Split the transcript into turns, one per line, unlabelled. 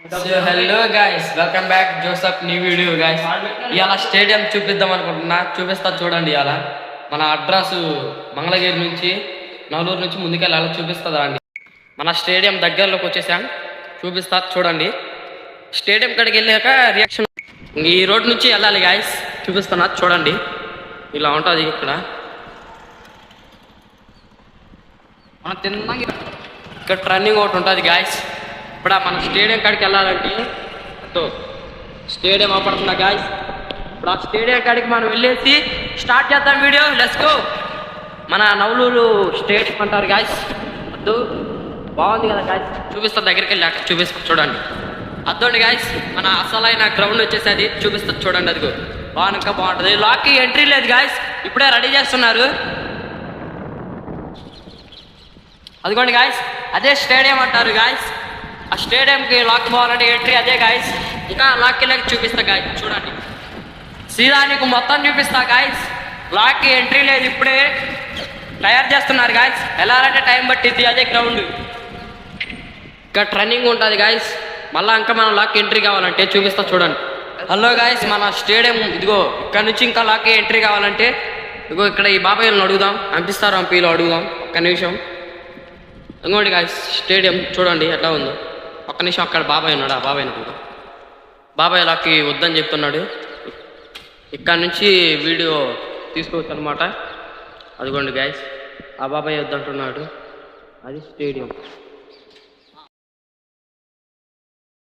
Hello guys, welcome back Joseph new video guys. ఇవాళ stadium చూపిద్దాం అనుకుంటున్నా, చూపిస్తా చూడండి. ఇవాళ మన అడ్రస్ మంగళగిరి నుంచి నవలూరు నుంచి ముందుకెళ్ళాలి, చూపిస్తుందా అండి. మన స్టేడియం దగ్గరలోకి వచ్చేసాం, చూపిస్తా చూడండి. స్టేడియం కాడికి వెళ్ళాక రియాక్షన్ ఈ రోడ్ నుంచి వెళ్ళాలి గైస్, చూపిస్తున్నా చూడండి. ఇలా ఉంటుంది ఇక్కడ. మన తిన్నాక ఇక్కడ ట్రన్నింగ్ ఒకటి ఉంటుంది గాయస్. ఇప్పుడు మన స్టేడియం కాడికి వెళ్ళాలంటే స్టేడియం అవపడుతుందా గాయస్. ఇప్పుడు ఆ స్టేడియం కాడికి మనం వెళ్ళేసి స్టార్ట్ చేద్దాం వీడియో. Let's go. మన నవలూరు స్టేడియం అంటారు గాయస్. అద్దు బాగుంది కదా గాయస్, చూపిస్తా దగ్గరికి వెళ్ళాక చూపిస్తా చూడండి. అద్దండి గాయస్, మన అసలైన గ్రౌండ్ వచ్చేసి అది చూపిస్తా చూడండి. అదిగో బాగా ఇంకా బాగుంటుంది. లాక్కి ఎంట్రీ లేదు గాయస్, ఇప్పుడే రెడీ చేస్తున్నారు. అదిగోండి గాయస్, అదే స్టేడియం అంటారు గాయస్. ఆ స్టేడియంకి లాక్ పోవాలంటే ఎంట్రీ అదే గాయస్. ఇంకా లాక్కి వెళ్ళక చూపిస్తా గాయస్, చూడండి. సీదా నీకు మొత్తం చూపిస్తా గాయస్. లాక్కి ఎంట్రీ లేదు, ఇప్పుడే తయారు చేస్తున్నారు గాయస్. వెళ్ళాలంటే టైం పట్టిద్ది, అదే గ్రౌండ్. ఇంకా ట్రన్నింగ్ ఉంటుంది గాయస్. మళ్ళీ ఇంకా మనం లాక్ ఎంట్రీ కావాలంటే చూపిస్తా చూడండి. హలో గాయస్, మన స్టేడియం ఇదిగో. ఇక్కడ నుంచి ఇంకా లాక్ ఎంట్రీ కావాలంటే ఇదిగో ఇక్కడ ఈ బాబాయ్లను అడుగుదాం, పంపిస్తారు ఎంపీలో అడుగుదాం. ఒక్క నిమిషం. ఇంకోటి గాయస్, స్టేడియం చూడండి ఎట్లా ఉందో. ఒక్క నిమిషం, అక్కడ బాబాయ్ ఉన్నాడు, ఆ బాబాయ్ అనుకుంటా. బాబాయ్ లాక్కి వద్దని చెప్తున్నాడు. ఇక్కడ నుంచి వీడియో తీసుకోవచ్చు అనమాట. అదిగోండి గాయస్, ఆ బాబాయ్ వద్దంటున్నాడు. అది స్టేడియం.